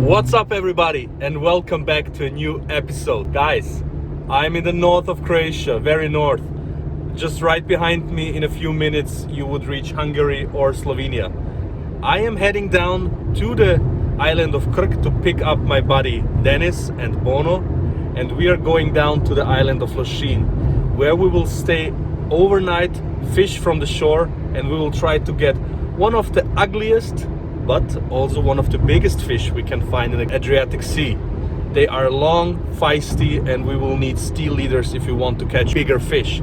What's up everybody, and welcome back to a new episode. Guys, I'm in the north of Croatia, very north. Just right behind me, in a few minutes you would reach Hungary or Slovenia. I am heading down to the island of Krk to pick up my buddy Dennis and Bono, and we are going down to the island of Losinj, where we will stay overnight, fish from the shore, and we will try to get one of the ugliest but also one of the biggest fish we can find in the Adriatic Sea. They are long, feisty, and we will need steel leaders if we want to catch bigger fish.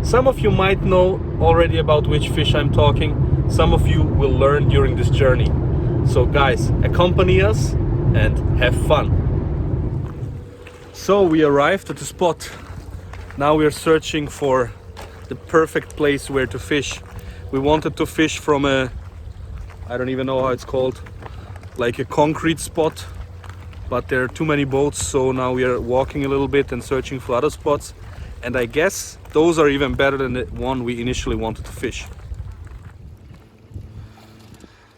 Some of you might know already about which fish I'm talking. Some of you will learn during this journey. So guys, accompany us and have fun. So we arrived at the spot. Now we are searching for the perfect place where to fish. We wanted to fish from I don't even know how it's called, like a concrete spot, but there are too many boats, so now we are walking a little bit and searching for other spots, and I guess those are even better than the one we initially wanted to fish.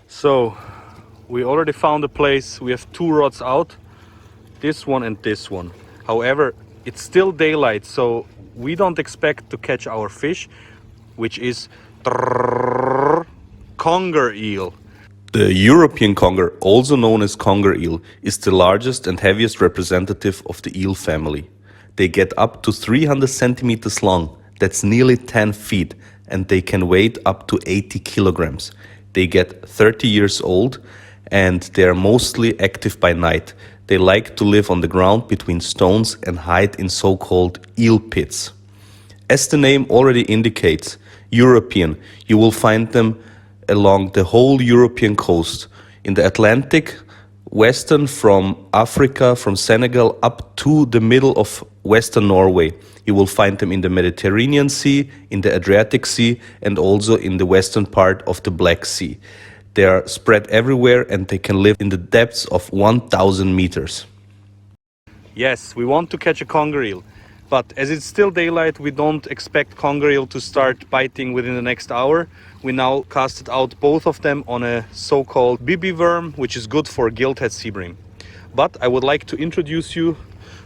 So we already found a place. We have two rods out, this one and this one. However, it's still daylight, so we don't expect to catch our fish, which is Conger eel. The European conger, also known as conger eel, is the largest and heaviest representative of the eel family. They get up to 300 centimeters long, that's nearly 10 feet, and they can weigh up to 80 kilograms. They get 30 years old and they are mostly active by night. They like to live on the ground between stones and hide in so-called eel pits. As the name already indicates, European, you will find them along the whole European coast, in the Atlantic, western from Africa, from Senegal up to the middle of western Norway. You will find them in the Mediterranean Sea, in the Adriatic Sea, and also in the western part of the Black Sea. They are spread everywhere and they can live in the depths of 1,000 meters. Yes, we want to catch a conger eel. But as it's still daylight, we don't expect conger eel to start biting within the next hour. We now casted out both of them on a so-called bibi worm, which is good for gillhead sea bream. But I would like to introduce you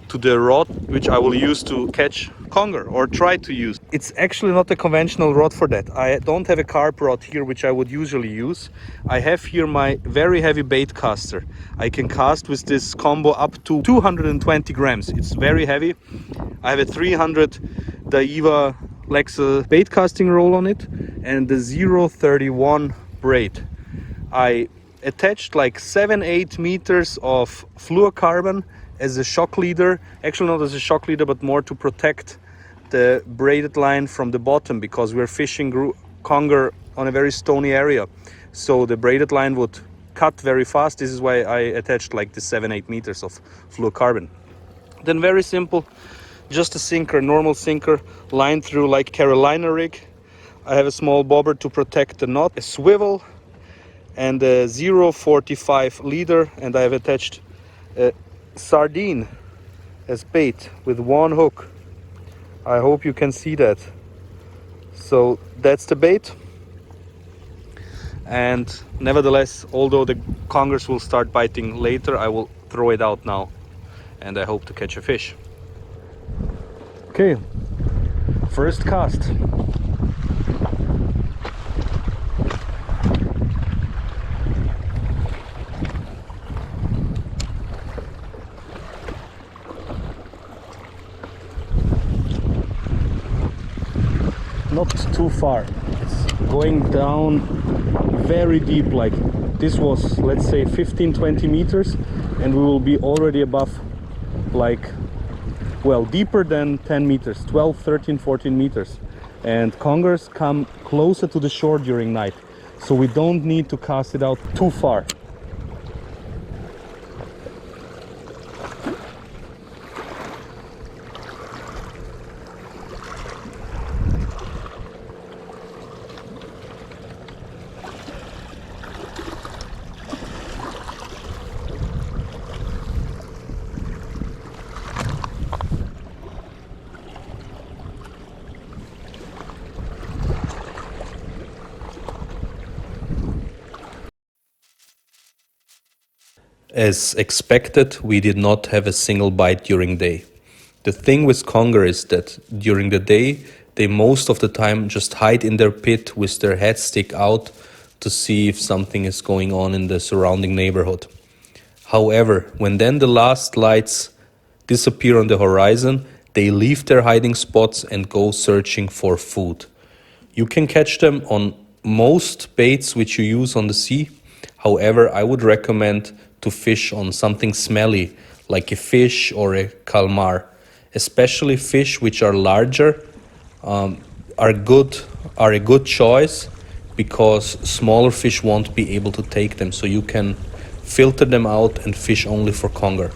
to the rod which I will use to catch conger, or try to use. It's actually not a conventional rod for that. I don't have a carp rod here which I would usually use. I have here my very heavy bait caster. I can cast with this combo up to 220 grams. It's very heavy. I have a 300 Daiwa Lexa bait casting roll on it and the 031 braid. I attached like 7-8 meters of fluorocarbon as a shock leader, actually not as a shock leader but more to protect the braided line from the bottom, because we're fishing conger on a very stony area, so the braided line would cut very fast. This is why I attached like the 7-8 meters of fluorocarbon. Then very simple, just a sinker, normal sinker, line through like Carolina rig. I have a small bobber to protect the knot, a swivel and a 0.45 leader, and I have attached a sardine as bait with one hook. I hope you can see that. So that's the bait, and nevertheless, although the congers will start biting later, I will throw it out now and I hope to catch a fish. Okay, first cast. Not too far, it's going down very deep, like this was, let's say, 15-20 meters, and we will be already above, like, well, deeper than 10 meters, 12, 13, 14 meters. And congers come closer to the shore during night, so we don't need to cast it out too far. As expected, we did not have a single bite during day. The thing with conger is that during the day, they most of the time just hide in their pit with their heads stick out to see if something is going on in the surrounding neighborhood. However, when then the last lights disappear on the horizon, they leave their hiding spots and go searching for food. You can catch them on most baits which you use on the sea. However, I would recommend to fish on something smelly like a fish or a calmar. Especially fish which are larger are a good choice because smaller fish won't be able to take them. So you can filter them out and fish only for conger.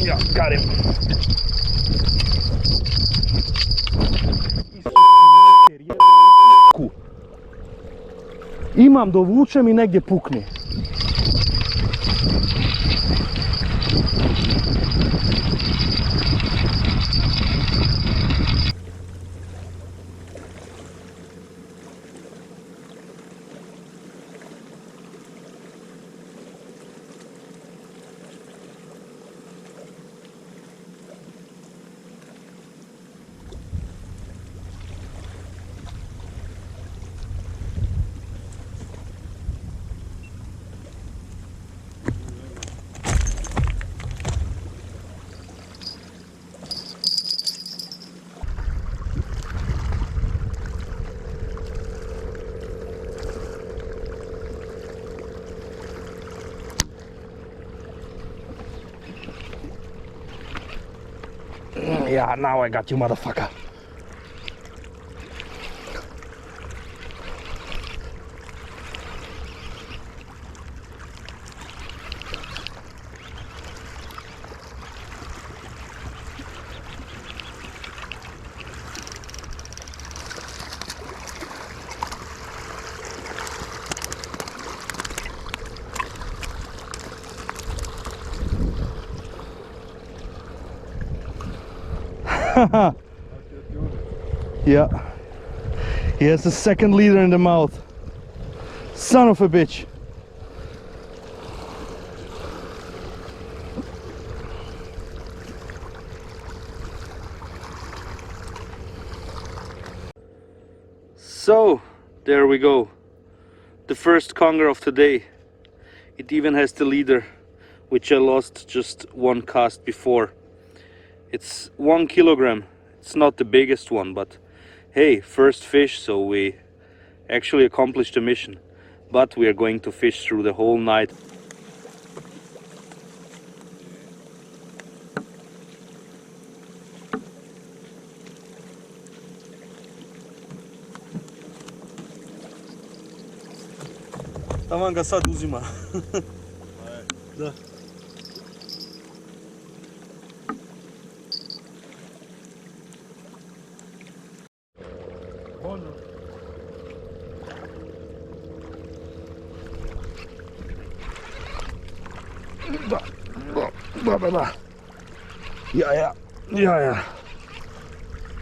Yeah, got him. Imam, dovučem i negdje pukne. Yeah, now I got you, motherfucker. Yeah. He has the second leader in the mouth. Son of a bitch. So, there we go. The first conger of today. It even has the leader, which I lost just one cast before. It's 1 kilogram. It's not the biggest one, but hey, first fish, so we actually accomplished the mission. But we are going to fish through the whole night. Taman ga sad uzima. Da. Da. Yeah.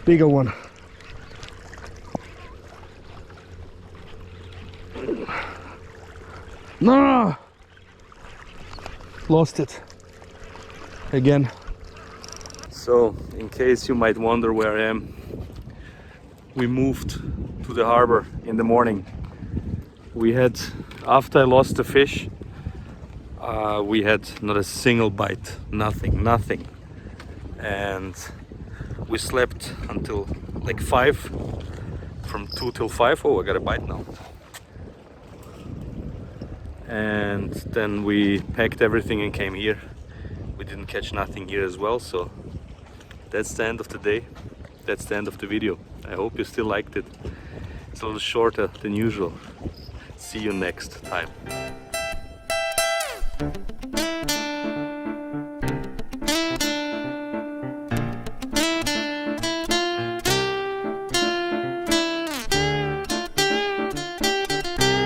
Bigger one. No! Lost it. Again. So, in case you might wonder where I am, we moved to the harbor in the morning. We had, after I lost the fish, we had not a single bite, nothing. And we slept until like 5, from 2 till 5. Oh, I got a bite now. And then we packed everything and came here. we didn't catch nothing here as well, so that's the end of the day. That's the end of the video. I hope you still liked it. It's a little shorter than usual. See you next time.